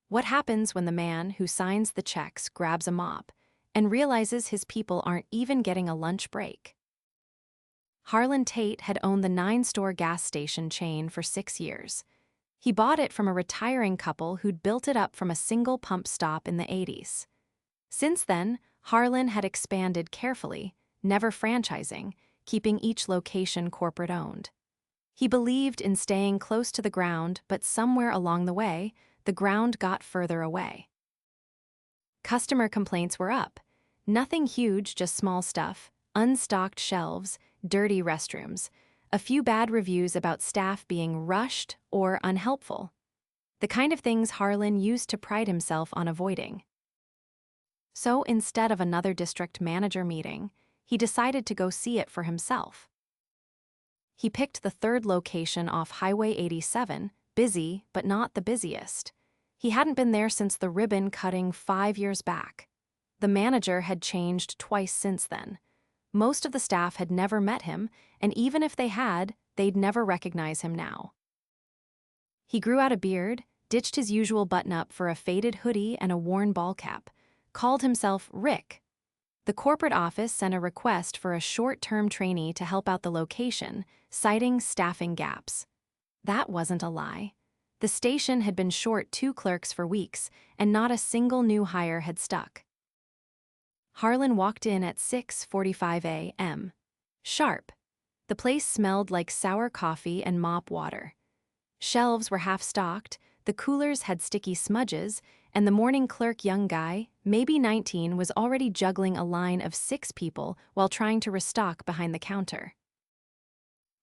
What happens when the man who signs the checks grabs a mop and realizes his people aren't even getting a lunch break? Harlen Tate had owned the 9-store gas station chain for 6 years. He bought it from a retiring couple who'd built it up from a single pump stop in the 80s. Since then, Harlen had expanded carefully, never franchising, keeping each location corporate-owned. He believed in staying close to the ground, but somewhere along the way, the ground got further away. Customer complaints were up. Nothing huge, just small stuff, unstocked shelves, dirty restrooms, a few bad reviews about staff being rushed or unhelpful. The kind of things Harlen used to pride himself on avoiding. So instead of another district manager meeting, he decided to go see it for himself. He picked the third location off Highway 87, busy but not the busiest. He hadn't been there since the ribbon cutting 5 years back. The manager had changed twice since then. Most of the staff had never met him, and even if they had, they'd never recognize him now. He grew out a beard, ditched his usual button-up for a faded hoodie and a worn ball cap, called himself Rick. The corporate office sent a request for a short-term trainee to help out the location, citing staffing gaps. That wasn't a lie. The station had been short 2 clerks for weeks, and not a single new hire had stuck. Harlen walked in at 6:45 a.m. Sharp. The place smelled like sour coffee and mop water. Shelves were half-stocked, the coolers had sticky smudges, and the morning clerk, young guy, maybe 19, was already juggling a line of 6 people while trying to restock behind the counter.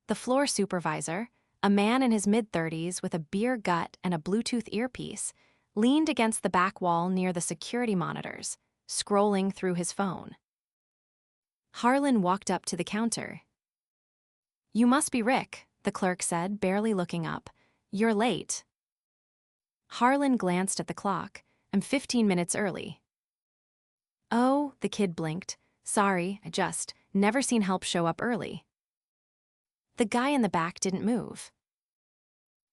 The floor supervisor, a man in his mid-30s with a beer gut and a Bluetooth earpiece, leaned against the back wall near the security monitors, scrolling through his phone. Harlen walked up to the counter. "You must be Rick," the clerk said, barely looking up. "You're late." Harlen glanced at the clock. "I'm 15 minutes early." "Oh," the kid blinked. "Sorry, I just never seen help show up early." The guy in the back didn't move.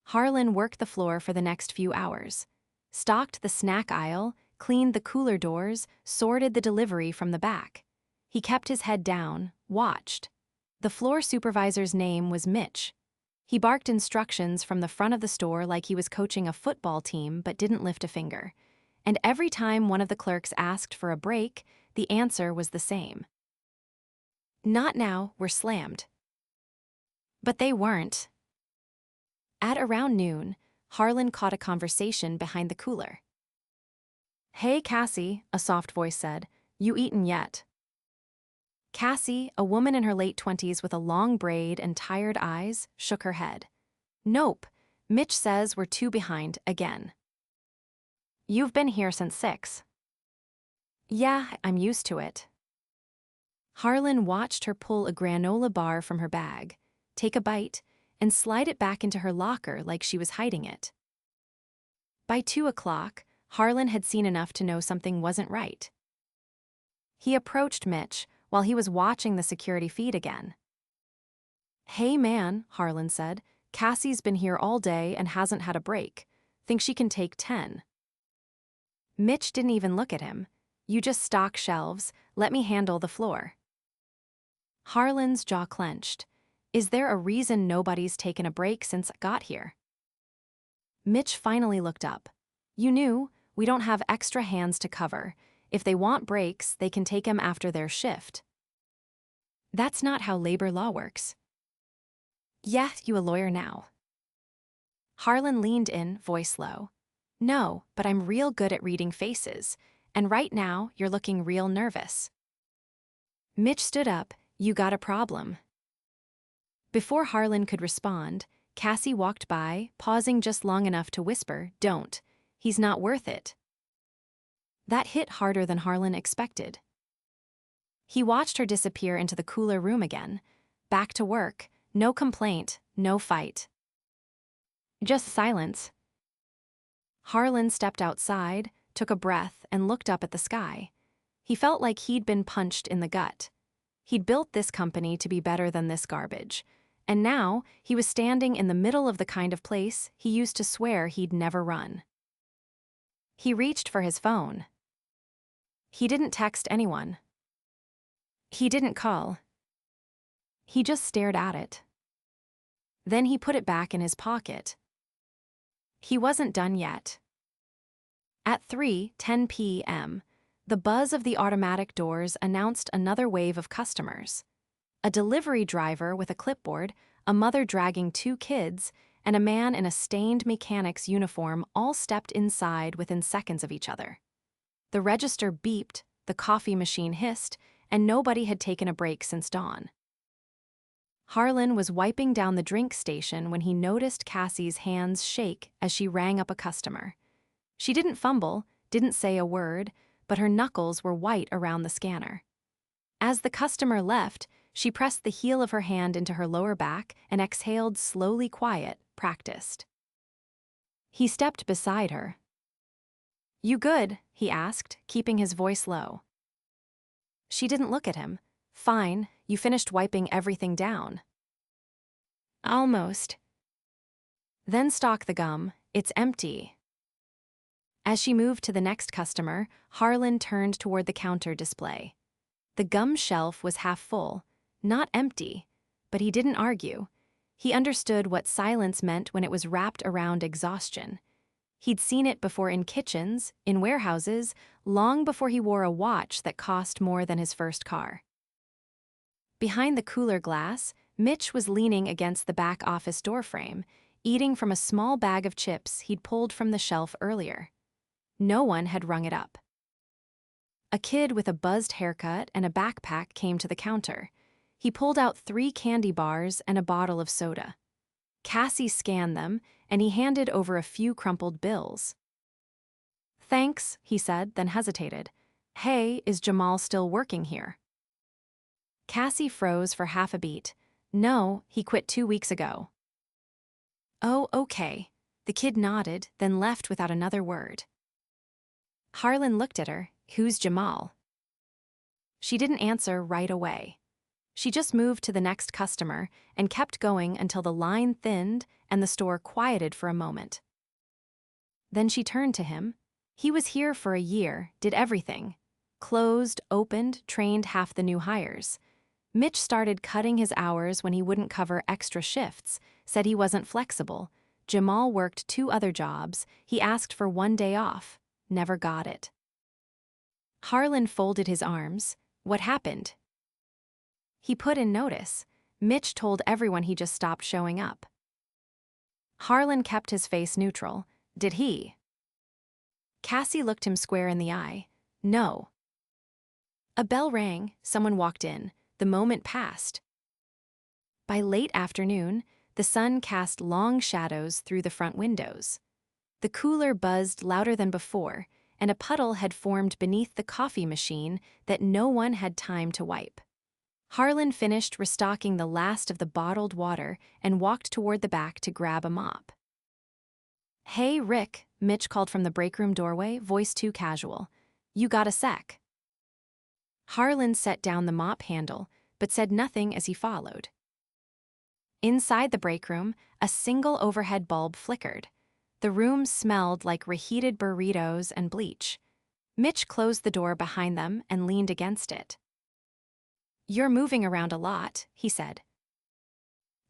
Harlen worked the floor for the next few hours. Stocked the snack aisle, cleaned the cooler doors, sorted the delivery from the back. He kept his head down, watched. The floor supervisor's name was Mitch. He barked instructions from the front of the store like he was coaching a football team but didn't lift a finger. And every time one of the clerks asked for a break, the answer was the same. "Not now, we're slammed." But they weren't. At around noon, Harlen caught a conversation behind the cooler. "Hey, Cassie," a soft voice said, "you eaten yet?" Cassie, a woman in her late 20s with a long braid and tired eyes, shook her head. "Nope, Mitch says we're 2 behind again." "You've been here since 6. "Yeah, I'm used to it." Harlen watched her pull a granola bar from her bag, take a bite, and slide it back into her locker like she was hiding it. By 2 o'clock, Harlen had seen enough to know something wasn't right. He approached Mitch while he was watching the security feed again. "Hey man," Harlen said, "Cassie's been here all day and hasn't had a break. Think she can take 10. Mitch didn't even look at him. "You just stock shelves, let me handle the floor." Harlen's jaw clenched. Is there a reason nobody's taken a break since I got here? Mitch finally looked up. "You knew, we don't have extra hands to cover. If they want breaks, they can take them after their shift." "That's not how labor law works." "Yeah, you a lawyer now?" Harlen leaned in, voice low. "No, but I'm real good at reading faces, and right now you're looking real nervous." Mitch stood up. "You got a problem." Before Harlen could respond, Cassie walked by, pausing just long enough to whisper, "Don't. He's not worth it." That hit harder than Harlen expected. He watched her disappear into the cooler room again. Back to work, no complaint, no fight. Just silence. Harlen stepped outside, took a breath, and looked up at the sky. He felt like he'd been punched in the gut. He'd built this company to be better than this garbage. And now, he was standing in the middle of the kind of place he used to swear he'd never run. He reached for his phone. He didn't text anyone. He didn't call. He just stared at it. Then he put it back in his pocket. He wasn't done yet. At 3:10 p.m., the buzz of the automatic doors announced another wave of customers. A delivery driver with a clipboard, a mother dragging 2 kids, and a man in a stained mechanic's uniform all stepped inside within seconds of each other. The register beeped, the coffee machine hissed, and nobody had taken a break since dawn. Harlen was wiping down the drink station when he noticed Cassie's hands shake as she rang up a customer. She didn't fumble, didn't say a word, but her knuckles were white around the scanner. As the customer left, she pressed the heel of her hand into her lower back and exhaled slowly, quiet, practiced. He stepped beside her. "You good?" he asked, keeping his voice low. She didn't look at him. "Fine, you finished wiping everything down." "Almost." "Then stock the gum, it's empty." As she moved to the next customer, Harlen turned toward the counter display. The gum shelf was half full, not empty, but he didn't argue. He understood what silence meant when it was wrapped around exhaustion. He'd seen it before in kitchens, in warehouses, long before he wore a watch that cost more than his first car. Behind the cooler glass, Mitch was leaning against the back office doorframe, eating from a small bag of chips he'd pulled from the shelf earlier. No one had rung it up. A kid with a buzzed haircut and a backpack came to the counter. He pulled out 3 candy bars and a bottle of soda. Cassie scanned them, and he handed over a few crumpled bills. "Thanks," he said, then hesitated. "Hey, is Jamal still working here?" Cassie froze for half a beat. "No, he quit 2 weeks ago." "Oh, okay." The kid nodded, then left without another word. Harlen looked at her. "Who's Jamal?" She didn't answer right away. She just moved to the next customer and kept going until the line thinned and the store quieted for a moment. Then she turned to him. He was here for a year, did everything. Closed, opened, trained half the new hires. Mitch started cutting his hours when he wouldn't cover extra shifts, said he wasn't flexible. Jamal worked 2 other jobs. He asked for 1 day off. Never got it. Harlen folded his arms. What happened? He put in notice. Mitch told everyone he just stopped showing up. Harlen kept his face neutral. Did he? Cassie looked him square in the eye. No. A bell rang. Someone walked in. The moment passed. By late afternoon, the sun cast long shadows through the front windows. The cooler buzzed louder than before, and a puddle had formed beneath the coffee machine that no one had time to wipe. Harlen finished restocking the last of the bottled water and walked toward the back to grab a mop. "Hey, Rick," Mitch called from the break room doorway, voice too casual. "You got a sec?" Harlen set down the mop handle, but said nothing as he followed. Inside the break room, a single overhead bulb flickered. The room smelled like reheated burritos and bleach. Mitch closed the door behind them and leaned against it. "You're moving around a lot," he said.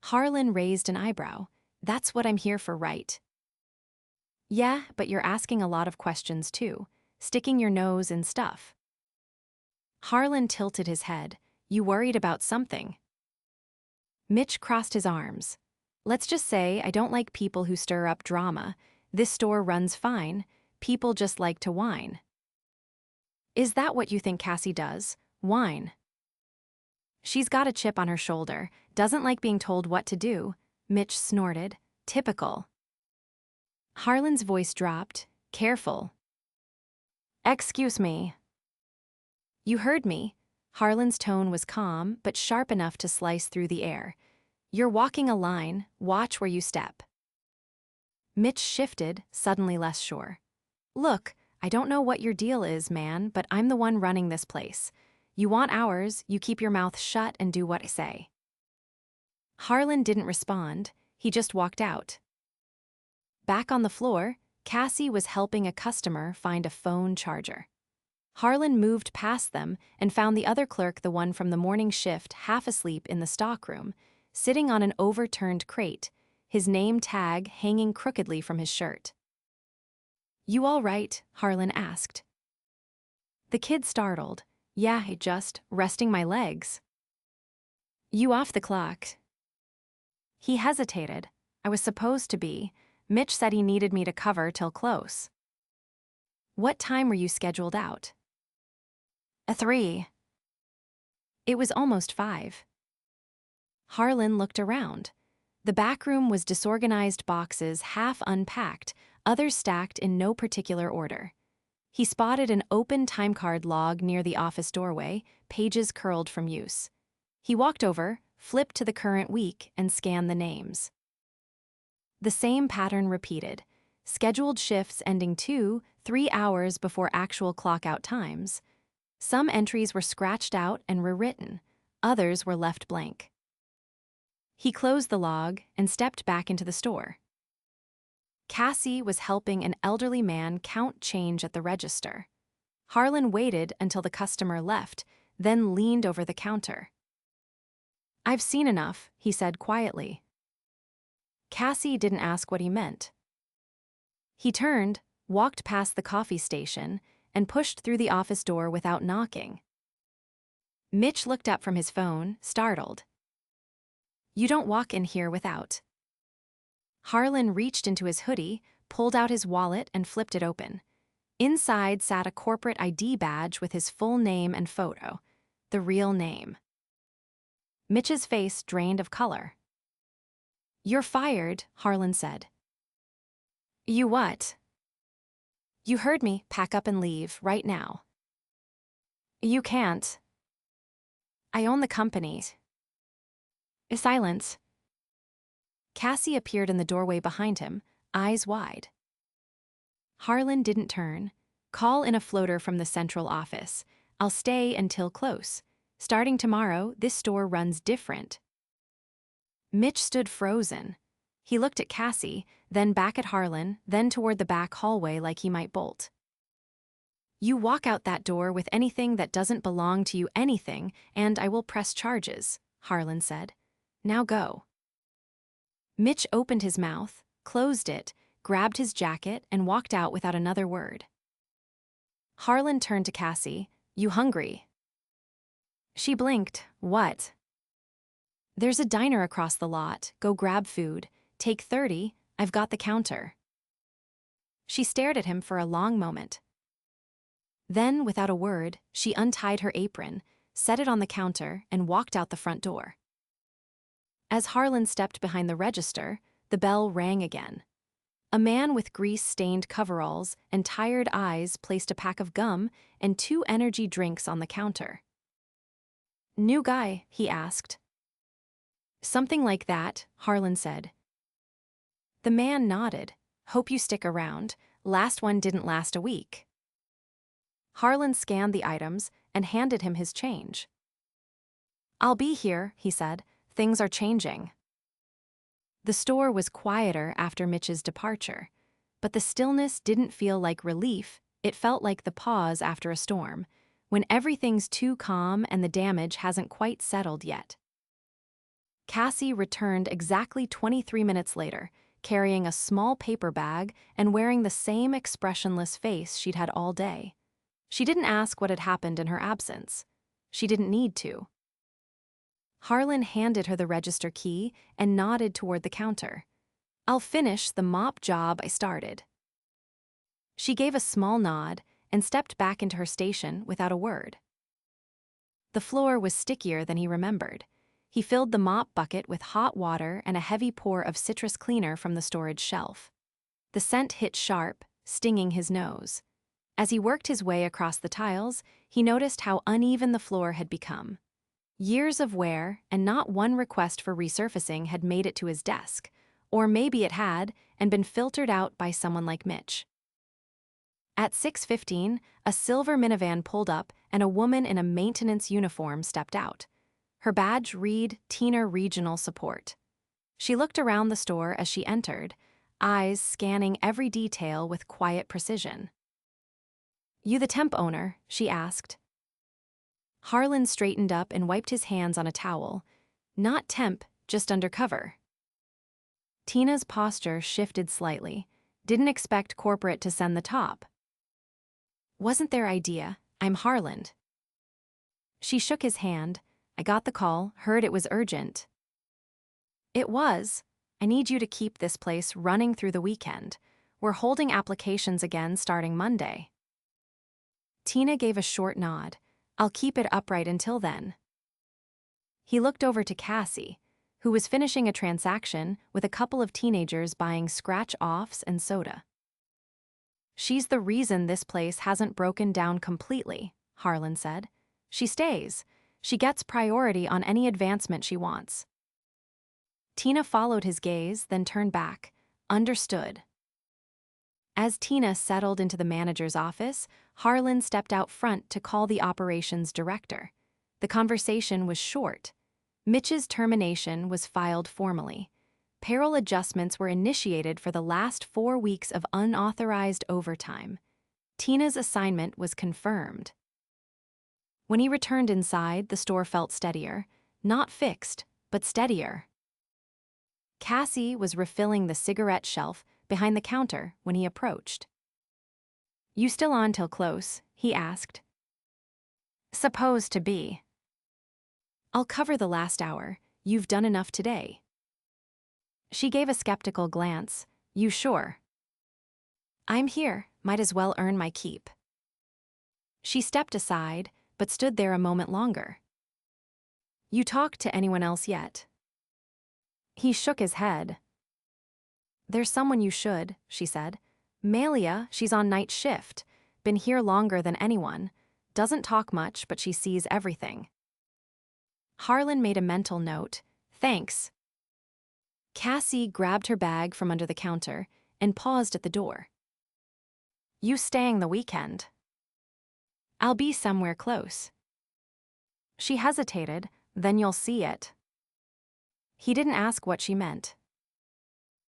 Harlen raised an eyebrow. "That's what I'm here for, right?" "Yeah, but you're asking a lot of questions too, sticking your nose in stuff." Harlen tilted his head. "You worried about something?" Mitch crossed his arms. "Let's just say I don't like people who stir up drama. This store runs fine. People just like to whine." "Is that what you think Cassie does? Whine?" "She's got a chip on her shoulder, doesn't like being told what to do," Mitch snorted. "Typical." Harlen's voice dropped. "Careful." "Excuse me." "You heard me." Harlen's tone was calm, but sharp enough to slice through the air. "You're walking a line. Watch where you step." Mitch shifted, suddenly less sure. "Look, I don't know what your deal is, man, but I'm the one running this place. You want hours, you keep your mouth shut and do what I say." Harlen didn't respond. He just walked out. Back on the floor, Cassie was helping a customer find a phone charger. Harlen moved past them and found the other clerk, the one from the morning shift, half asleep in the stockroom, sitting on an overturned crate, his name tag hanging crookedly from his shirt. "You all right?" Harlen asked. The kid startled. "Yeah, just resting my legs." "You off the clock?" He hesitated. "I was supposed to be. Mitch said he needed me to cover till close." "What time were you scheduled out?" "At 3. It was almost 5. Harlen looked around. The back room was disorganized boxes, half unpacked, others stacked in no particular order. He spotted an open timecard log near the office doorway, pages curled from use. He walked over, flipped to the current week, and scanned the names. The same pattern repeated. Scheduled shifts ending 2-3 hours before actual clock-out times. Some entries were scratched out and rewritten. Others were left blank. He closed the log and stepped back into the store. Cassie was helping an elderly man count change at the register. Harlen waited until the customer left, then leaned over the counter. "I've seen enough," he said quietly. Cassie didn't ask what he meant. He turned, walked past the coffee station, and pushed through the office door without knocking. Mitch looked up from his phone, startled. "You don't walk in here without." Harlen reached into his hoodie, pulled out his wallet, and flipped it open. Inside sat a corporate ID badge with his full name and photo, the real name. Mitch's face drained of color. "You're fired," Harlen said. "You what?" "You heard me. Pack up and leave, right now." "You can't. I own the company." Silence. Cassie appeared in the doorway behind him, eyes wide. Harlen didn't turn. "Call in a floater from the central office. I'll stay until close. Starting tomorrow, this store runs different." Mitch stood frozen. He looked at Cassie, then back at Harlen, then toward the back hallway like he might bolt. "You walk out that door with anything that doesn't belong to you, anything, and I will press charges," Harlen said. "Now go." Mitch opened his mouth, closed it, grabbed his jacket, and walked out without another word. Harlen turned to Cassie. "You hungry?" She blinked. "What?" "There's a diner across the lot. Go grab food. Take 30, I've got the counter." She stared at him for a long moment. Then, without a word, she untied her apron, set it on the counter, and walked out the front door. As Harlen stepped behind the register, the bell rang again. A man with grease-stained coveralls and tired eyes placed a pack of gum and 2 energy drinks on the counter. "New guy?" he asked. "Something like that," Harlen said. The man nodded. "Hope you stick around. Last one didn't last a week." Harlen scanned the items and handed him his change. "I'll be here," he said. "Things are changing." The store was quieter after Mitch's departure, but the stillness didn't feel like relief, it felt like the pause after a storm, when everything's too calm and the damage hasn't quite settled yet. Cassie returned exactly 23 minutes later, carrying a small paper bag and wearing the same expressionless face she'd had all day. She didn't ask what had happened in her absence. She didn't need to. Harlen handed her the register key and nodded toward the counter. "I'll finish the mop job I started." She gave a small nod and stepped back into her station without a word. The floor was stickier than he remembered. He filled the mop bucket with hot water and a heavy pour of citrus cleaner from the storage shelf. The scent hit sharp, stinging his nose. As he worked his way across the tiles, he noticed how uneven the floor had become. Years of wear and not one request for resurfacing had made it to his desk, or maybe it had and been filtered out by someone like Mitch. At 6:15, a silver minivan pulled up and a woman in a maintenance uniform stepped out. Her badge read Tina Regional Support. She looked around the store as she entered, eyes scanning every detail with quiet precision. "You the temp owner?" she asked. Harlen straightened up and wiped his hands on a towel. "Not temp, just undercover." Tina's posture shifted slightly. Didn't expect corporate to send the top. "Wasn't their idea. I'm Harlen." She shook his hand. "I got the call, heard it was urgent." "It was. I need you to keep this place running through the weekend. We're holding applications again starting Monday." Tina gave a short nod. "I'll keep it upright until then." He looked over to Cassie, who was finishing a transaction with a couple of teenagers buying scratch-offs and soda. "She's the reason this place hasn't broken down completely," Harlen said. "She stays. She gets priority on any advancement she wants." Tina followed his gaze, then turned back. "Understood." As Tina settled into the manager's office, Harlen stepped out front to call the operations director. The conversation was short. Mitch's termination was filed formally. Payroll adjustments were initiated for the last 4 weeks of unauthorized overtime. Tina's assignment was confirmed. When he returned inside, the store felt steadier. Not fixed, but steadier. Cassie was refilling the cigarette shelf behind the counter when he approached. "You still on till close?" he asked. "Supposed to be." "I'll cover the last hour. You've done enough today." She gave a skeptical glance. "You sure?" "I'm here. Might as well earn my keep." She stepped aside, but stood there a moment longer. "You talked to anyone else yet?" He shook his head. "There's someone you should," she said. "Malia, she's on night shift. Been here longer than anyone. Doesn't talk much, but she sees everything." Harlen made a mental note. "Thanks." Cassie grabbed her bag from under the counter and paused at the door. "You staying the weekend?" "I'll be somewhere close." She hesitated. "Then you'll see it." He didn't ask what she meant.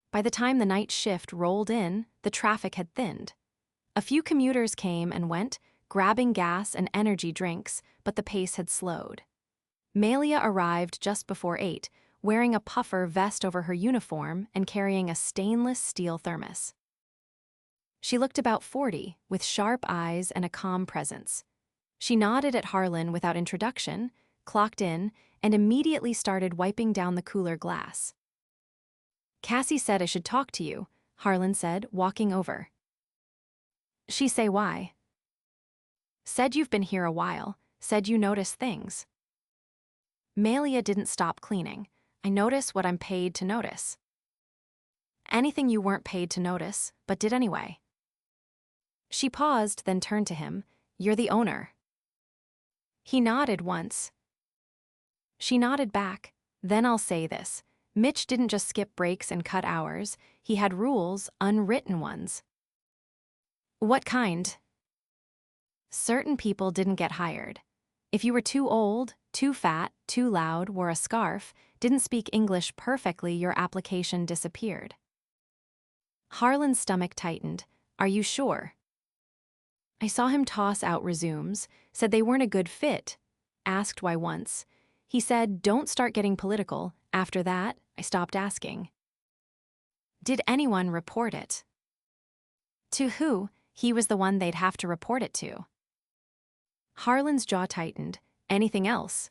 By the time the night shift rolled in, the traffic had thinned. A few commuters came and went, grabbing gas and energy drinks, but the pace had slowed. Malia arrived just before 8, wearing a puffer vest over her uniform and carrying a stainless steel thermos. She looked about 40, with sharp eyes and a calm presence. She nodded at Harlen without introduction, clocked in, and immediately started wiping down the cooler glass. "Cassie said I should talk to you," Harlen said, walking over. "She say why?" "Said you've been here a while, said you notice things." Malia didn't stop cleaning. "I notice what I'm paid to notice." "Anything you weren't paid to notice, but did anyway." She paused, then turned to him. "You're the owner." He nodded once. She nodded back. "Then I'll say this. Mitch didn't just skip breaks and cut hours. He had rules, unwritten ones." "What kind?" "Certain people didn't get hired. If you were too old, too fat, too loud, wore a scarf, didn't speak English perfectly, your application disappeared." Harlan's stomach tightened. "Are you sure?" "I saw him toss out resumes, said they weren't a good fit. Asked why once. He said, 'Don't start getting political.' After that, I stopped asking." "Did anyone report it?" "To who? He was the one they'd have to report it to." Harlan's jaw tightened. "Anything else?"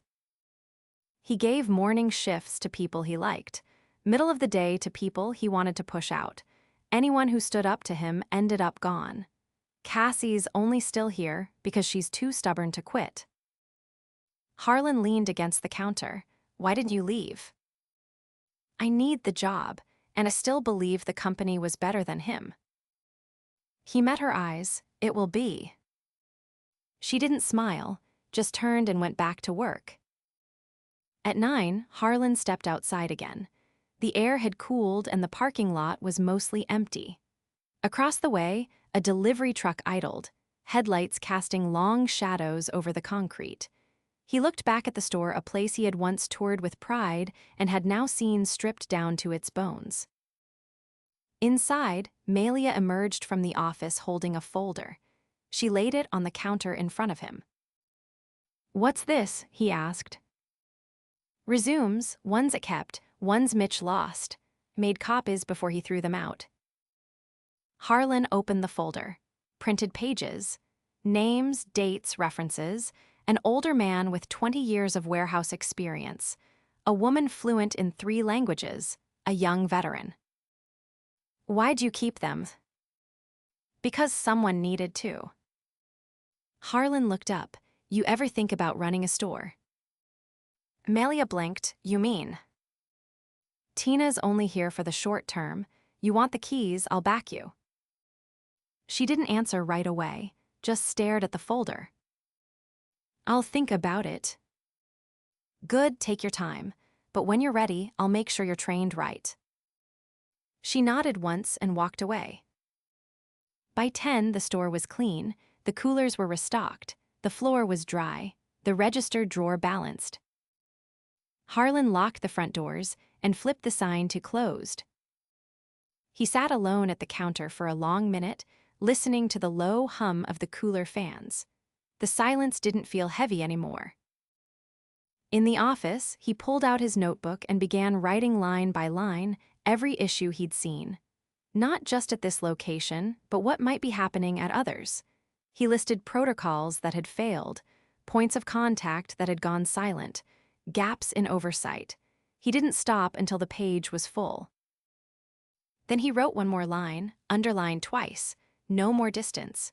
He gave morning shifts to people he liked, middle of the day to people he wanted to push out. Anyone who stood up to him ended up gone. Cassie's only still here because she's too stubborn to quit. Harlen leaned against the counter. "Why didn't you leave?" "I need the job, and I still believe the company was better than him." He met her eyes. "It will be." She didn't smile, just turned and went back to work. At 9, Harlen stepped outside again. The air had cooled and the parking lot was mostly empty. Across the way, a delivery truck idled, headlights casting long shadows over the concrete. He looked back at the store, a place he had once toured with pride and had now seen stripped down to its bones. Inside, Malia emerged from the office holding a folder. She laid it on the counter in front of him. "What's this?" he asked. "Resumes, ones it kept, ones Mitch lost. Made copies before he threw them out." Harlen opened the folder. Printed pages. Names, dates, references. An older man with 20 years of warehouse experience. A woman fluent in 3 languages. A young veteran. "Why'd you keep them?" "Because someone needed to." Harlen looked up. "You ever think about running a store?" Malia blinked. "You mean?" "Tina's only here for the short term. You want the keys, I'll back you." She didn't answer right away, just stared at the folder. "I'll think about it." "Good, take your time. But when you're ready, I'll make sure you're trained right." She nodded once and walked away. By 10, the store was clean, the coolers were restocked, the floor was dry, the register drawer balanced. Harlen locked the front doors and flipped the sign to closed. He sat alone at the counter for a long minute, listening to the low hum of the cooler fans. The silence didn't feel heavy anymore. In the office, he pulled out his notebook and began writing line by line every issue he'd seen. Not just at this location, but what might be happening at others. He listed protocols that had failed, points of contact that had gone silent, gaps in oversight. He didn't stop until the page was full. Then he wrote one more line, underlined twice. No more distance.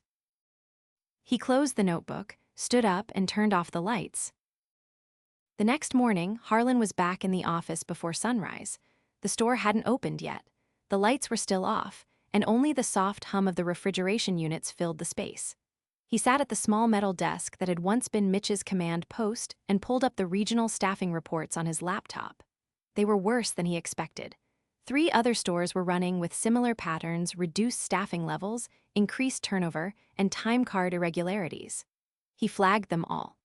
He closed the notebook, stood up, and turned off the lights. The next morning, Harlen was back in the office before sunrise. The store hadn't opened yet. The lights were still off, and only the soft hum of the refrigeration units filled the space. He sat at the small metal desk that had once been Mitch's command post and pulled up the regional staffing reports on his laptop. They were worse than he expected. 3 other stores were running with similar patterns, reduced staffing levels, increased turnover, and time card irregularities. He flagged them all.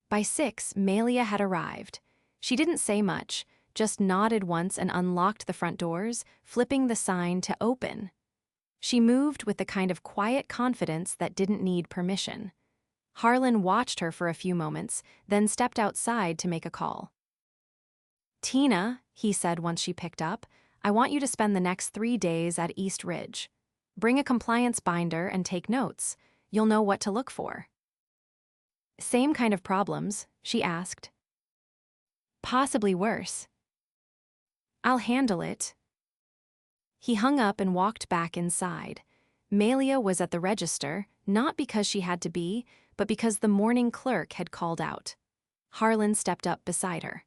By 6, Malia had arrived. She didn't say much, just nodded once and unlocked the front doors, flipping the sign to open. She moved with the kind of quiet confidence that didn't need permission. Harlen watched her for a few moments, then stepped outside to make a call. "Tina," he said once she picked up, "I want you to spend the next 3 days at East Ridge. Bring a compliance binder and take notes. You'll know what to look for." "Same kind of problems?" she asked. "Possibly worse." "I'll handle it." He hung up and walked back inside. Malia was at the register, not because she had to be, but because the morning clerk had called out. Harlen stepped up beside her.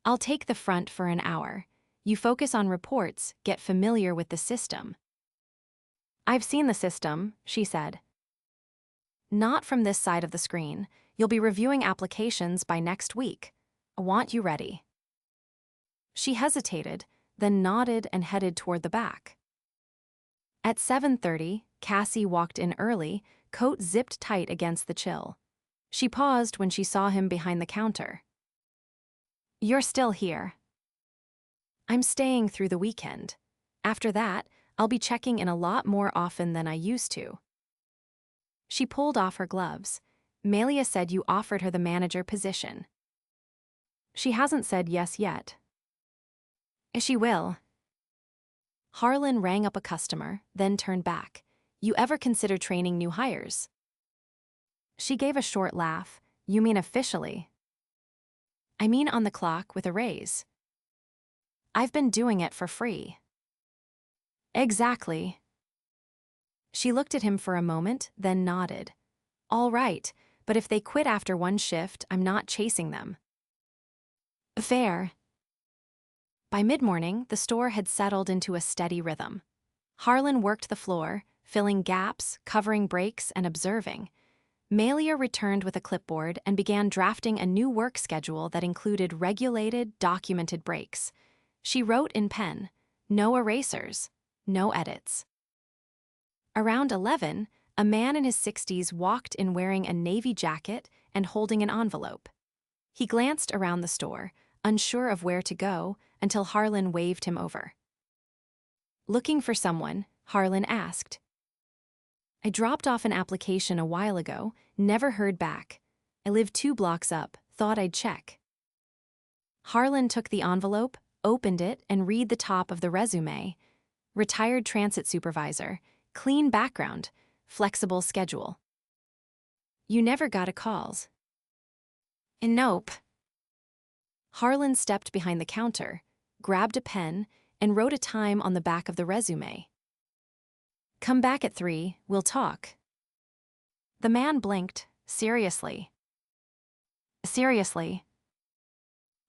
"I'll take the front for an hour. You focus on reports, get familiar with the system." "I've seen the system," she said. "Not from this side of the screen. You'll be reviewing applications by next week. I want you ready." She hesitated, then nodded and headed toward the back. At 7:30, Cassie walked in early, coat zipped tight against the chill. She paused when she saw him behind the counter. "You're still here." "I'm staying through the weekend. After that, I'll be checking in a lot more often than I used to." She pulled off her gloves. "Malia said you offered her the manager position." "She hasn't said yes yet." "She will." Harlen rang up a customer, then turned back. "You ever consider training new hires?" She gave a short laugh. "You mean officially?" "I mean on the clock with a raise." "I've been doing it for free." "Exactly." She looked at him for a moment, then nodded. "All right, but if they quit after 1 shift, I'm not chasing them." "Fair." By mid-morning, the store had settled into a steady rhythm. Harlen worked the floor, filling gaps, covering breaks, and observing. Malia returned with a clipboard and began drafting a new work schedule that included regulated, documented breaks. She wrote in pen, no erasers, no edits. Around 11, a man in his 60s walked in wearing a navy jacket and holding an envelope. He glanced around the store, unsure of where to go, until Harlen waved him over. Looking for someone, Harlen asked. I dropped off an application a while ago, never heard back. I live 2 blocks up, thought I'd check. Harlen took the envelope, opened it, and read the top of the resume. Retired transit supervisor, clean background, flexible schedule. You never got a calls. Nope. Harlen stepped behind the counter, grabbed a pen, and wrote a time on the back of the resume. Come back at 3, we'll talk. The man blinked. Seriously. Seriously.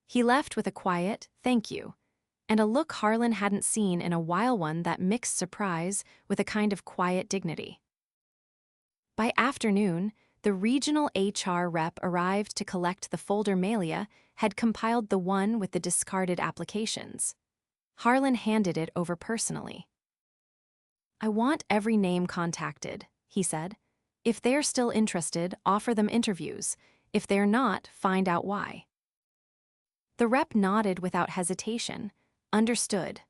He left with a quiet, thank you, and a look Harlen hadn't seen in a while, one that mixed surprise with a kind of quiet dignity. By afternoon, the regional HR rep arrived to collect the folder Malia had compiled, the one with the discarded applications. Harlen handed it over personally. I want every name contacted, he said. If they're still interested, offer them interviews. If they're not, find out why. The rep nodded without hesitation. Understood.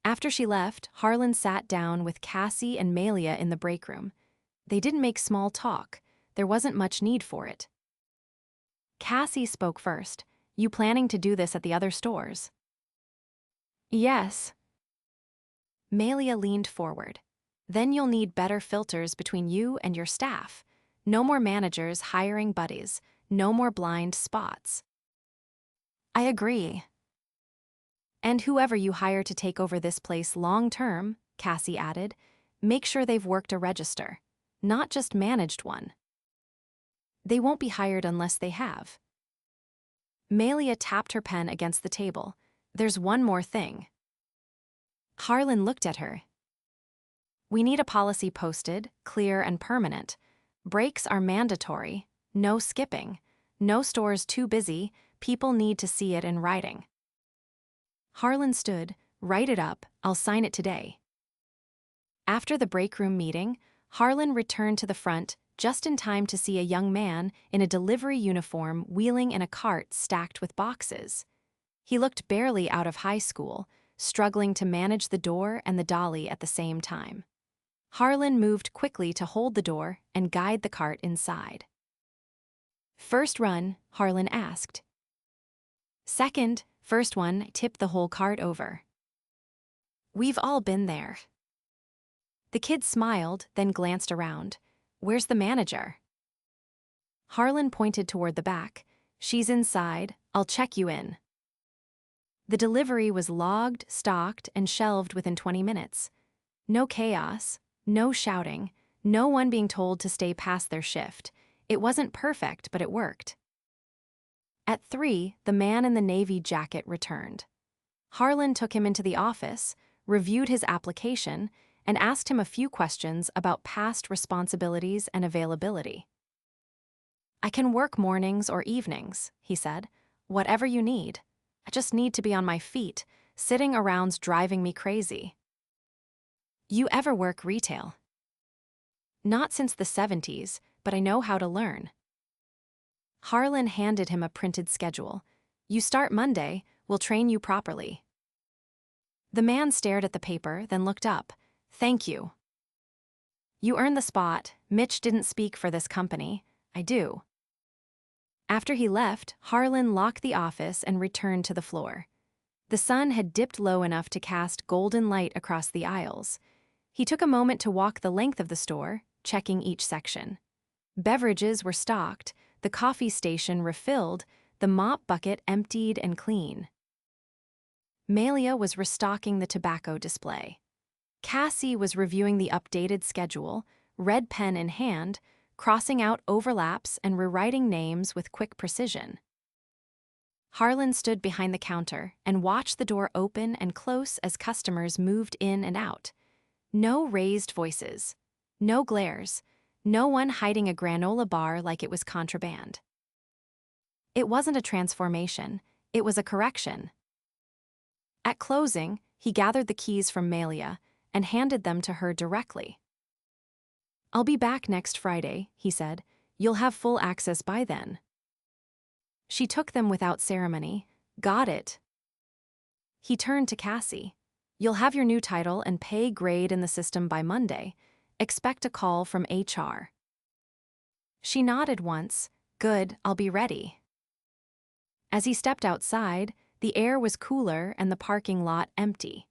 After she left, Harlen sat down with Cassie and Malia in the break room. They didn't make small talk. There wasn't much need for it. Cassie spoke first. You planning to do this at the other stores? Yes. Malia leaned forward. Then you'll need better filters between you and your staff. No more managers hiring buddies. No more blind spots. I agree. And whoever you hire to take over this place long-term, Cassie added, make sure they've worked a register, not just managed one. They won't be hired unless they have. Malia tapped her pen against the table. There's one more thing. Harlen looked at her. We need a policy posted, clear and permanent. Breaks are mandatory. No skipping. No stores too busy. People need to see it in writing. Harlen stood. Write it up. I'll sign it today. After the break room meeting, Harlen returned to the front just in time to see a young man in a delivery uniform wheeling in a cart stacked with boxes. He looked barely out of high school, struggling to manage the door and the dolly at the same time. Harlen moved quickly to hold the door and guide the cart inside. First run, Harlen asked. Second, first one, tip the whole cart over. We've all been there. The kid smiled, then glanced around. Where's the manager? Harlen pointed toward the back. She's inside. I'll check you in. The delivery was logged, stocked, and shelved within 20 minutes. No chaos, no shouting, no one being told to stay past their shift. It wasn't perfect, but it worked. At 3, the man in the navy jacket returned. Harlen took him into the office, reviewed his application, and asked him a few questions about past responsibilities and availability. I can work mornings or evenings, he said. Whatever you need. I just need to be on my feet. Sitting around's driving me crazy. You ever work retail? Not since the 70s, but I know how to learn. Harlen handed him a printed schedule. You start Monday, we'll train you properly. The man stared at the paper, then looked up. Thank you. You earned the spot. Mitch didn't speak for this company. I do. After he left, Harlen locked the office and returned to the floor. The sun had dipped low enough to cast golden light across the aisles. He took a moment to walk the length of the store, checking each section. Beverages were stocked, the coffee station refilled, the mop bucket emptied and clean. Malia was restocking the tobacco display. Cassie was reviewing the updated schedule, red pen in hand, crossing out overlaps and rewriting names with quick precision. Harlen stood behind the counter and watched the door open and close as customers moved in and out. No raised voices, no glares, no one hiding a granola bar like it was contraband. It wasn't a transformation, it was a correction. At closing, he gathered the keys from Malia and handed them to her directly. I'll be back next Friday, he said. You'll have full access by then. She took them without ceremony. Got it. He turned to Cassie. You'll have your new title and pay grade in the system by Monday. Expect a call from HR. She nodded once. Good, I'll be ready. As he stepped outside, the air was cooler and the parking lot empty.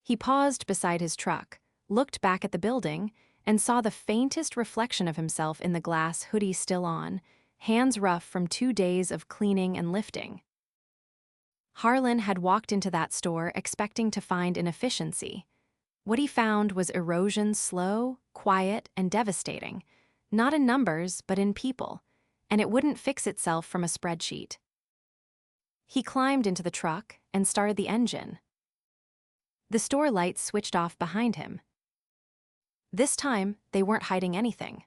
He paused beside his truck, looked back at the building, and saw the faintest reflection of himself in the glass, hoodie still on, hands rough from 2 days of cleaning and lifting. Harlen had walked into that store expecting to find inefficiency. What he found was erosion slow, quiet, and devastating, not in numbers but in people, and it wouldn't fix itself from a spreadsheet. He climbed into the truck and started the engine. The store lights switched off behind him. This time, they weren't hiding anything.